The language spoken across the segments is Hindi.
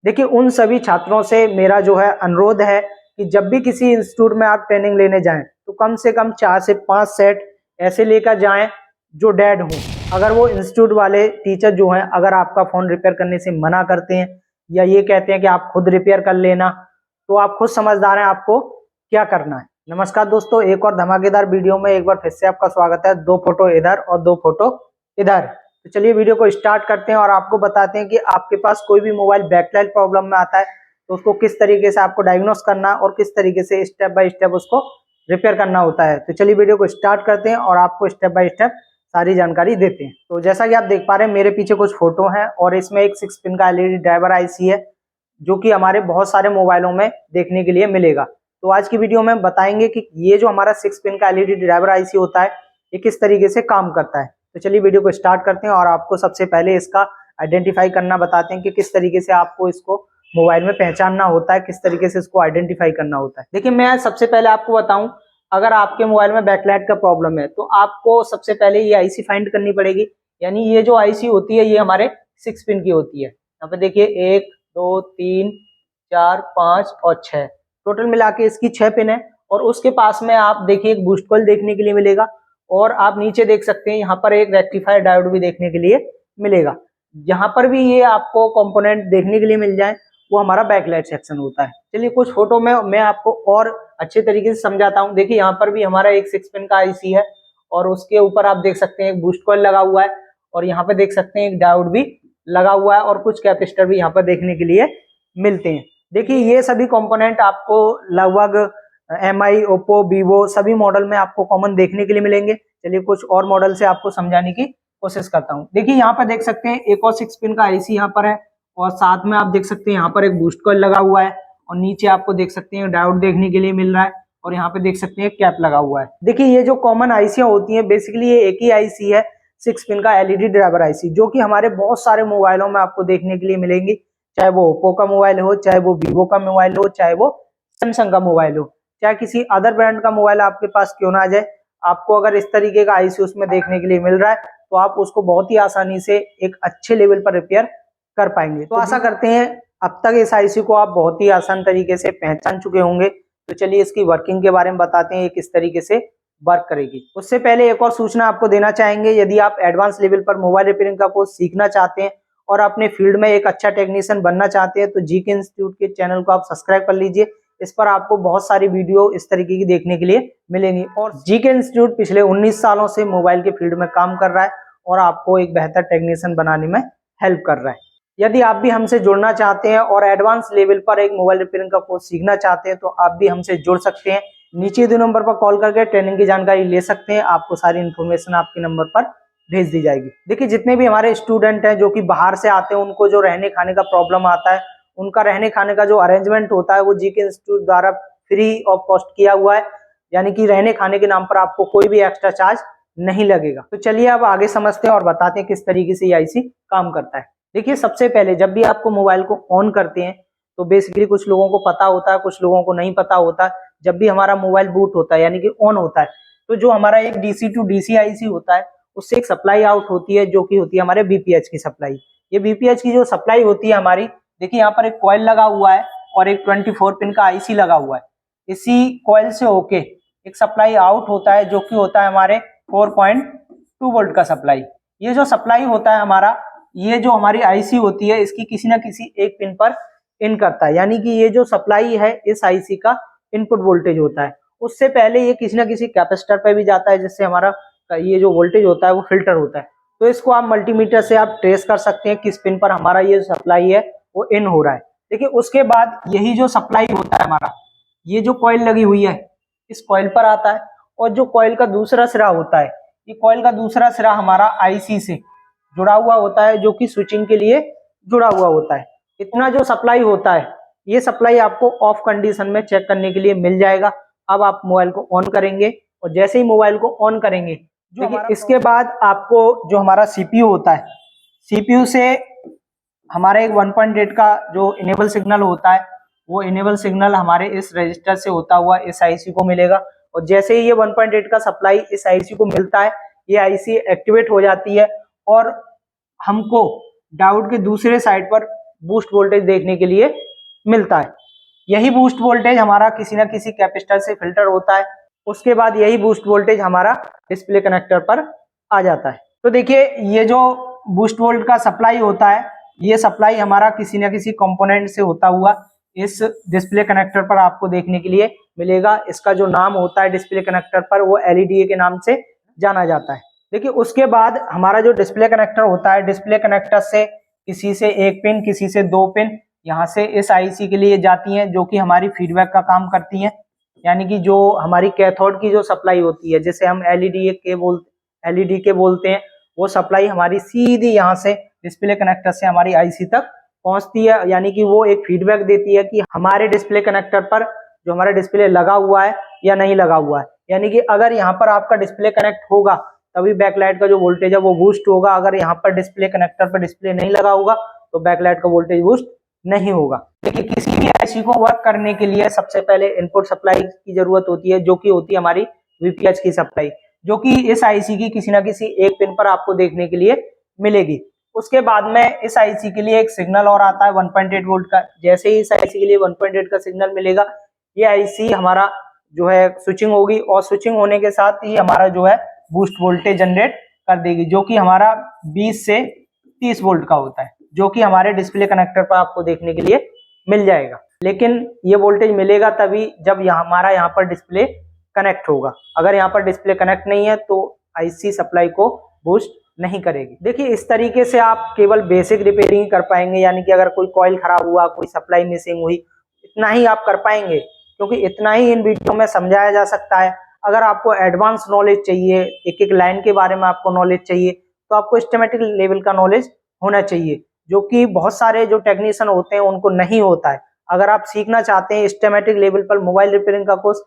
देखिए उन सभी छात्रों से मेरा जो है अनुरोध है कि जब भी किसी इंस्टीट्यूट में आप ट्रेनिंग लेने जाएं तो कम से कम 4 से 5 सेट ऐसे लेकर जाएं जो डेड हों। अगर वो इंस्टीट्यूट वाले टीचर जो हैं अगर आपका फ़ोन रिपेयर करने से मना करते हैं या ये कहते हैं कि आप खुद रिपेयर कर लेना, तो आप खुद समझदार हैं आपको क्या करना है। नमस्कार दोस्तों, एक और धमाकेदार वीडियो में एक बार फिर से आपका स्वागत है। 2 फोटो इधर और 2 फोटो इधर। तो चलिए वीडियो को स्टार्ट करते हैं और आपको बताते हैं कि आपके पास कोई भी मोबाइल बैकलाइट प्रॉब्लम में आता है तो उसको किस तरीके से आपको डायग्नोस करना और किस तरीके से स्टेप बाय स्टेप उसको रिपेयर करना होता है। तो चलिए वीडियो को स्टार्ट करते हैं और आपको स्टेप बाय स्टेप सारी जानकारी देते हैं। तो जैसा कि आप देख पा रहे हैं मेरे पीछे कुछ फोटो हैं और इसमें एक 6 पिन का एलईडी ड्राइवर आईसी है जो कि हमारे बहुत सारे मोबाइलों में देखने के लिए मिलेगा। तो आज की वीडियो में बताएंगे कि ये जो हमारा 6 पिन का एलईडी ड्राइवर आईसी होता है ये किस तरीके से काम करता है। तो चलिए वीडियो को स्टार्ट करते हैं और आपको सबसे पहले इसका आइडेंटिफाई करना बताते हैं कि किस तरीके से आपको इसको मोबाइल में पहचानना होता है, किस तरीके से इसको आइडेंटिफाई करना होता है। देखिए मैं सबसे पहले आपको बताऊं, अगर आपके मोबाइल में बैकलाइट का प्रॉब्लम है तो आपको सबसे पहले ये आईसी फाइंड करनी पड़ेगी। यानी ये जो आईसी होती है ये हमारे 6 पिन की होती है। यहाँ पे देखिए 1 2 3 4 5 और 6, टोटल मिला के इसकी 6 पिन है। और उसके पास में आप देखिए एक बूस्ट कॉइल देखने के लिए मिलेगा और आप नीचे देख सकते हैं यहाँ पर एक रेक्टिफायर डायोड भी देखने के लिए मिलेगा। यहाँ पर भी ये आपको कंपोनेंट देखने के लिए मिल जाए वो हमारा बैकलाइट सेक्शन होता है। चलिए कुछ फोटो में मैं आपको और अच्छे तरीके से समझाता हूँ। देखिए यहाँ पर भी हमारा एक 6 पिन का आईसी है और उसके ऊपर आप देख सकते हैं एक बूस्ट कॉइल लगा हुआ है और यहाँ पे देख सकते हैं एक डायोड भी लगा हुआ है और कुछ कैपेसिटर भी यहाँ पर देखने के लिए मिलते हैं। देखिए ये सभी कंपोनेंट आपको लगभग एमआई, ओप्पो, वीवो सभी मॉडल में आपको कॉमन देखने के लिए मिलेंगे। चलिए कुछ और मॉडल से आपको समझाने की कोशिश करता हूँ। देखिए यहाँ पर देख सकते हैं एक और 6 पिन का आईसी यहाँ पर है और साथ में आप देख सकते हैं यहाँ पर एक बूस्ट कॉइल लगा हुआ है और नीचे आपको देख सकते हैं डायोड देखने के लिए मिल रहा है और यहाँ पे देख सकते हैं कैप लगा हुआ है। देखिए ये जो कॉमन आईसियां होती हैं बेसिकली ये एक ही आईसी है 6 पिन का एलईडी ड्राइवर आईसी, जो कि हमारे बहुत सारे मोबाइलों में आपको देखने के लिए मिलेंगी। चाहे वो ओप्पो का मोबाइल हो, चाहे वो वीवो का मोबाइल हो, चाहे वो सैमसंग का मोबाइल हो, चाहे किसी अदर ब्रांड का मोबाइल आपके पास क्यों ना आ जाए, आपको अगर इस तरीके का आईसी उसमें देखने के लिए मिल रहा है तो आप उसको बहुत ही आसानी से एक अच्छे लेवल पर रिपेयर कर पाएंगे। तो आशा करते हैं अब तक इस आईसी को आप बहुत ही आसान तरीके से पहचान चुके होंगे। तो चलिए इसकी वर्किंग के बारे में बताते हैं ये किस तरीके से वर्क करेगी। उससे पहले एक और सूचना आपको देना चाहेंगे, यदि आप एडवांस लेवल पर मोबाइल रिपेयरिंग का कोर्स सीखना चाहते हैं और अपने फील्ड में एक अच्छा टेक्नीशियन बनना चाहते हैं तो जीके इंस्टीट्यूट के चैनल को आप सब्सक्राइब कर लीजिए। इस पर आपको बहुत सारी वीडियो इस तरीके की देखने के लिए मिलेंगी और जीके इंस्टीट्यूट पिछले 19 सालों से मोबाइल के फील्ड में काम कर रहा है और आपको एक बेहतर टेक्नीशियन बनाने में हेल्प कर रहा है। यदि आप भी हमसे जुड़ना चाहते हैं और एडवांस लेवल पर एक मोबाइल रिपेयरिंग का कोर्स सीखना चाहते हैं तो आप भी हमसे जुड़ सकते हैं। नीचे दो नंबर पर कॉल करके ट्रेनिंग की जानकारी ले सकते हैं, आपको सारी इन्फॉर्मेशन आपके नंबर पर भेज दी जाएगी। देखिए जितने भी हमारे स्टूडेंट हैं जो कि बाहर से आते हैं उनको जो रहने खाने का प्रॉब्लम आता है, उनका रहने खाने का जो अरेंजमेंट होता है वो जीके इंस्टीट्यूट द्वारा फ्री ऑफ कॉस्ट किया हुआ है। यानी कि रहने खाने के नाम पर आपको कोई भी एक्स्ट्रा चार्ज नहीं लगेगा। तो चलिए अब आगे समझते हैं और बताते हैं किस तरीके से ये आईसी काम करता है। देखिए सबसे पहले जब भी आपको मोबाइल को ऑन करते हैं तो बेसिकली कुछ लोगों को पता होता है, कुछ लोगों को नहीं पता होता। जब भी हमारा मोबाइल बूट होता है यानी कि ऑन होता है तो जो हमारा एक डीसी टू डीसी आईसी होता है उससे एक सप्लाई आउट होती है जो कि होती है हमारे बीपीएच की सप्लाई। ये बीपीएच की जो सप्लाई होती है हमारी, देखिए यहाँ पर एक कॉइल लगा हुआ है और एक 24 पिन का आईसी लगा हुआ है। इसी कॉइल से होके एक सप्लाई आउट होता है जो कि होता है हमारे 4.2 वोल्ट का सप्लाई। ये जो सप्लाई होता है हमारा, ये जो हमारी आईसी होती है इसकी किसी ना किसी एक पिन पर इन करता है। यानी कि ये जो सप्लाई है इस आईसी का इनपुट वोल्टेज होता है, उससे पहले ये किसी ना किसी कैपेसिटर पे भी जाता है जिससे हमारा ये जो वोल्टेज होता है वो फिल्टर होता है। तो इसको आप मल्टीमीटर से आप ट्रेस कर सकते हैं किस पिन पर हमारा ये सप्लाई है वो इन हो रहा है। देखिए उसके बाद यही जो सप्लाई होता है हमारा, ये जो कॉइल लगी हुई है इस कॉइल पर आता है और जो कॉइल का दूसरा सिरा होता है, ये कॉइल का दूसरा सिरा हमारा आईसी से जुड़ा हुआ होता है जो कि स्विचिंग के लिए जुड़ा हुआ होता है। इतना जो सप्लाई होता है ये सप्लाई आपको ऑफ कंडीशन में चेक करने के लिए मिल जाएगा। अब आप मोबाइल को ऑन करेंगे और जैसे ही मोबाइल को ऑन करेंगे देखिए इसके बाद आपको जो हमारा सीपीयू होता है, सीपीयू से हमारा एक 1.8 का जो इनेबल सिग्नल होता है वो इनेबल सिग्नल हमारे इस रजिस्टर से होता हुआ इस आईसी को मिलेगा और जैसे ही ये 1.8 का सप्लाई इस आईसी को मिलता है ये आईसी एक्टिवेट हो जाती है और हमको डायोड के दूसरे साइड पर बूस्ट वोल्टेज देखने के लिए मिलता है। यही बूस्ट वोल्टेज हमारा किसी ना किसी कैपेसिटर से फिल्टर होता है, उसके बाद यही बूस्ट वोल्टेज हमारा डिस्प्ले कनेक्टर पर आ जाता है। तो देखिए ये जो बूस्ट वोल्ट का सप्लाई होता है, ये सप्लाई हमारा किसी ना किसी कंपोनेंट से होता हुआ इस डिस्प्ले कनेक्टर पर आपको देखने के लिए मिलेगा। इसका जो नाम होता है डिस्प्ले कनेक्टर पर वो एलईडी के नाम से जाना जाता है। देखिए उसके बाद हमारा जो डिस्प्ले कनेक्टर होता है, डिस्प्ले कनेक्टर से किसी से एक पिन, किसी से दो पिन यहाँ से इस आईसी के लिए जाती हैं, जो कि हमारी फीडबैक का काम करती हैं। यानी कि जो हमारी कैथोड की जो सप्लाई होती है, जिसे हम एलईडी के बोलते हैं, वो सप्लाई हमारी सीधी यहाँ से डिस्प्ले कनेक्टर से हमारी आईसी तक पहुंचती है। यानी कि वो एक फीडबैक देती है कि हमारे डिस्प्ले कनेक्टर पर जो हमारा डिस्प्ले लगा हुआ है या नहीं लगा हुआ है। यानी कि अगर यहाँ पर आपका डिस्प्ले कनेक्ट होगा तभी बैकलाइट का जो वोल्टेज है वो बूस्ट होगा। अगर यहाँ पर डिस्प्ले कनेक्टर पर डिस्प्ले नहीं लगा होगा तो बैकलाइट का वोल्टेज बूस्ट नहीं होगा। देखिए किसी भी आईसी को वर्क करने के लिए सबसे पहले इनपुट सप्लाई की जरूरत होती है, जो कि होती है हमारी वीपीएच की सप्लाई, जो कि इस आईसी की किसी ना किसी एक पिन पर आपको देखने के लिए मिलेगी। उसके बाद में इस आईसी के लिए एक सिग्नल और आता है 1.8 वोल्ट का। जैसे ही इस आईसी के लिए 1.8 का सिग्नल मिलेगा, ये आईसी हमारा जो है स्विचिंग होगी, और स्विचिंग होने के साथ ही हमारा जो है बूस्ट वोल्टेज जनरेट कर देगी, जो कि हमारा 20 से 30 वोल्ट का होता है, जो कि हमारे डिस्प्ले कनेक्टर पर आपको देखने के लिए मिल जाएगा। लेकिन ये वोल्टेज मिलेगा तभी जब हमारा यहाँ पर डिस्प्ले कनेक्ट होगा। अगर यहाँ पर डिस्प्ले कनेक्ट नहीं है तो आईसी सप्लाई को बूस्ट नहीं करेगी। देखिए इस तरीके से आप केवल बेसिक रिपेयरिंग कर पाएंगे, यानी कि अगर कोई कॉइल खराब हुआ, कोई सप्लाई मिसिंग हुई, इतना ही आप कर पाएंगे, क्योंकि इतना ही इन वीडियो में समझाया जा सकता है। अगर आपको एडवांस नॉलेज चाहिए, एक एक लाइन के बारे में आपको नॉलेज चाहिए, तो आपको सिस्टमैटिक लेवल का नॉलेज होना चाहिए, जो कि बहुत सारे जो टेक्नीशियन होते हैं उनको नहीं होता है। अगर आप सीखना चाहते हैं सिस्टमैटिक लेवल पर मोबाइल रिपेयरिंग का कोर्स,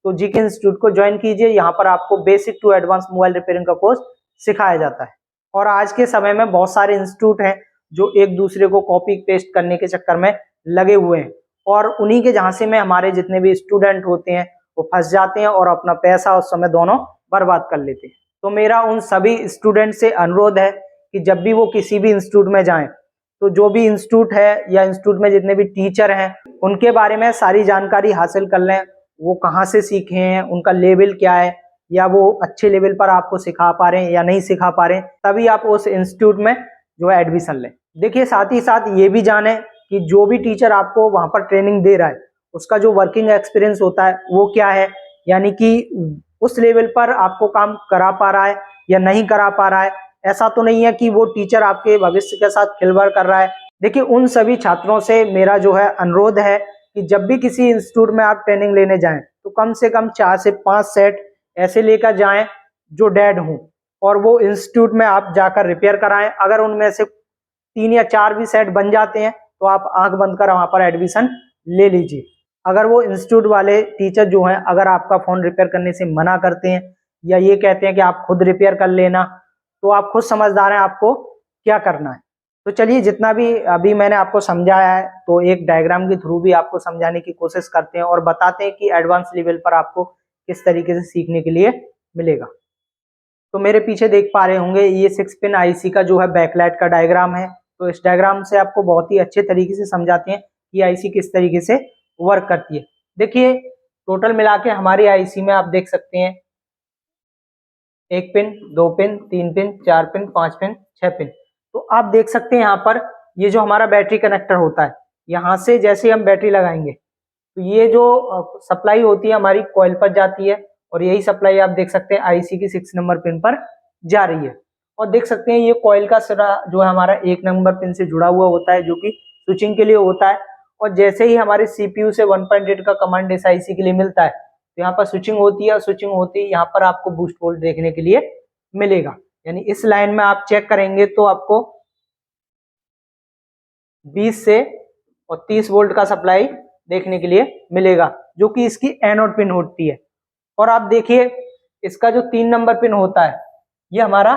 तो जीके इंस्टीट्यूट को ज्वाइन कीजिए। यहाँ पर आपको basic to advance mobile repairing का कोर्स सिखाया जाता है। और आज के समय में बहुत सारे इंस्टीट्यूट हैं जो एक दूसरे को कॉपी पेस्ट करने के चक्कर में लगे हुए हैं, और उन्हीं के झांसे में हमारे जितने भी स्टूडेंट होते हैं वो फंस जाते हैं और अपना पैसा और समय दोनों बर्बाद कर लेते हैं। तो मेरा उन सभी स्टूडेंट से अनुरोध है कि जब भी वो किसी भी इंस्टीट्यूट में जाएं, तो जो भी इंस्टीट्यूट है या इंस्टीट्यूट में जितने भी टीचर हैं उनके बारे में सारी जानकारी हासिल कर लें। वो कहाँ से सीखे हैं, उनका लेवल क्या है, या वो अच्छे लेवल पर आपको सिखा पा रहे हैं या नहीं सिखा पा रहे हैं, तभी आप उस इंस्टीट्यूट में जो है एडमिशन लें। देखिए साथ ही साथ ये भी जानें कि जो भी टीचर आपको वहां पर ट्रेनिंग दे रहा है उसका जो वर्किंग एक्सपीरियंस होता है वो क्या है, यानी कि उस लेवल पर आपको काम करा पा रहा है या नहीं करा पा रहा है। ऐसा तो नहीं है कि वो टीचर आपके भविष्य के साथ खिलवाड़ कर रहा है। देखिए उन सभी छात्रों से मेरा जो है अनुरोध है कि जब भी किसी इंस्टीट्यूट में आप ट्रेनिंग लेने जाएं तो कम से कम 4 से 5 सेट ऐसे लेकर जाएं जो डेड हों, और वो इंस्टीट्यूट में आप जाकर रिपेयर कराएं। अगर उनमें से 3 या 4 भी सेट बन जाते हैं तो आप आंख बंद कर वहां पर एडमिशन ले लीजिए। अगर वो इंस्टीट्यूट वाले टीचर जो हैं अगर आपका फोन रिपेयर करने से मना करते हैं या ये कहते हैं कि आप खुद रिपेयर कर लेना, तो आप खुद समझदार हैं आपको क्या करना है। तो चलिए जितना भी अभी मैंने आपको समझाया है, तो एक डायग्राम के थ्रू भी आपको समझाने की कोशिश करते हैं और बताते हैं कि एडवांस लेवल पर आपको किस तरीके से सीखने के लिए मिलेगा। तो मेरे पीछे देख पा रहे होंगे ये 6 पिन आईसी का जो है बैकलाइट का डायग्राम है। तो इस डायग्राम से आपको बहुत ही अच्छे तरीके से समझाते हैं कि आईसी किस तरीके से वर्क करती है। देखिए टोटल मिला के हमारी आईसी में आप देख सकते हैं 1 pin, 2 pin, 3 pin, 4 pin, 5 pin, 6 pin. तो आप देख सकते हैं यहाँ पर ये जो हमारा बैटरी कनेक्टर होता है, यहाँ से जैसे हम बैटरी लगाएंगे तो ये जो सप्लाई होती है हमारी कॉइल पर जाती है, और यही सप्लाई आप देख सकते हैं आईसी की 6 नंबर पिन पर जा रही है। और देख सकते हैं ये कॉइल का सिरा जो है हमारा 1 नंबर पिन से जुड़ा हुआ होता है, जो कि स्विचिंग के लिए होता है। और जैसे ही हमारे सीपीयू से 1.8 का कमांड इस आईसी के लिए मिलता है तो यहाँ पर स्विचिंग होती है, और स्विचिंग होती है यहाँ पर आपको बूस्ट वोल्ट देखने के लिए मिलेगा। यानी इस लाइन में आप चेक करेंगे तो आपको 20 से और 30 वोल्ट का सप्लाई देखने के लिए मिलेगा, जो कि इसकी एनोड पिन होती है। और आप देखिए इसका जो 3 नंबर पिन होता है ये हमारा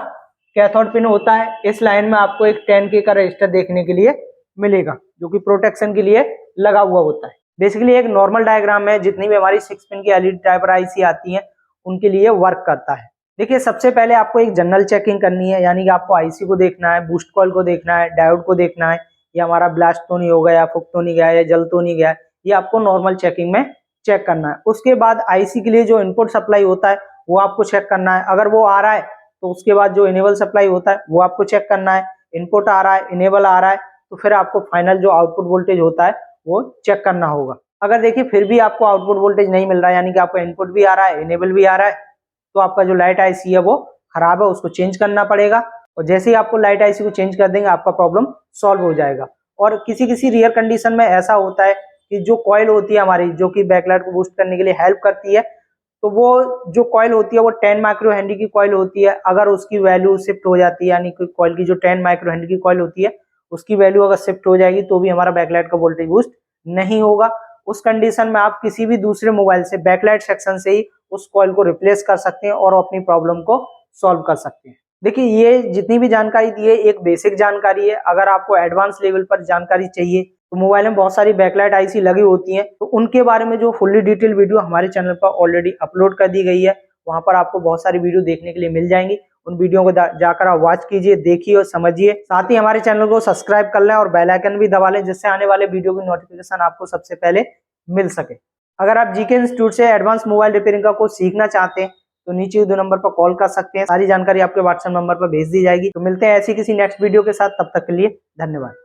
कैथोड पिन होता है। इस लाइन में आपको एक 10K का रजिस्टर देखने के लिए मिलेगा, जो कि प्रोटेक्शन के लिए लगा हुआ होता है। बेसिकली एक नॉर्मल डायग्राम है, जितनी भी हमारी 6 पिन की एलईडी ड्राइवर आईसी आती हैं उनके लिए वर्क करता है। देखिए सबसे पहले आपको एक जनरल चेकिंग करनी है, यानी कि आपको आईसी को देखना है, बूस्ट कॉइल को देखना है, डायोड को देखना है, ये हमारा ब्लास्ट तो नहीं हो गया, फूक तो नहीं गया या जल तो नहीं गया, ये आपको नॉर्मल चेकिंग में चेक करना है। उसके बाद आईसी के लिए जो इनपुट सप्लाई होता है वो आपको चेक करना है। अगर वो आ रहा है तो उसके बाद जो इनेबल सप्लाई होता है वो आपको चेक करना है। इनपुट आ रहा है, इनेबल आ रहा है, तो फिर आपको फाइनल जो आउटपुट वोल्टेज होता है वो चेक करना होगा। अगर देखिए फिर भी आपको आउटपुट वोल्टेज नहीं मिल रहा है, यानी कि आपका इनपुट भी आ रहा है, इनेबल भी आ रहा है, तो आपका जो लाइट आईसी है वो खराब है, उसको चेंज करना पड़ेगा। और जैसे ही आपको लाइट आईसी को चेंज कर देंगे आपका प्रॉब्लम सॉल्व हो जाएगा। और किसी किसी रेयर कंडीशन में ऐसा होता है कि जो कॉइल होती है हमारी, जो कि बैकलाइट को बूस्ट करने के लिए हेल्प करती है, तो वो जो कॉइल होती है वो 10 माइक्रो हेनरी की कॉइल होती है। अगर उसकी वैल्यू शिफ्ट हो जाती है, यानी कि कॉइल की जो 10 माइक्रो हेनरी की कॉइल होती है उसकी वैल्यू अगर शिफ्ट हो जाएगी तो भी हमारा बैकलाइट का वोल्टेज बूस्ट नहीं होगा। उस कंडीशन में आप किसी भी दूसरे मोबाइल से बैकलाइट सेक्शन से ही उस कॉइल को रिप्लेस कर सकते हैं और अपनी प्रॉब्लम को सॉल्व कर सकते हैं। देखिए ये जितनी भी जानकारी दी है एक बेसिक जानकारी है। अगर आपको एडवांस लेवल पर जानकारी चाहिए तो मोबाइल में बहुत सारी बैकलाइट आईसी लगी होती हैं, तो उनके बारे में जो फुल्ली डिटेल वीडियो हमारे चैनल पर ऑलरेडी अपलोड कर दी गई है, वहां पर आपको बहुत सारी वीडियो देखने के लिए मिल जाएंगी। उन वीडियो को जाकर आप वॉच कीजिए, देखिए और समझिए। साथ ही हमारे चैनल को सब्सक्राइब कर लें और बेल आइकन भी दबा लें, जिससे आने वाले वीडियो की नोटिफिकेशन आपको सबसे पहले मिल सके। अगर आप जीके इंस्टीट्यूट से एडवांस मोबाइल रिपेयरिंग का कोर्स सीखना चाहते हैं तो नीचे 2 नंबर पर कॉल कर सकते हैं। सारी जानकारी आपके व्हाट्सएप नंबर पर भेज दी जाएगी। तो मिलते हैं ऐसी किसी नेक्स्ट वीडियो के साथ, तब तक के लिए धन्यवाद।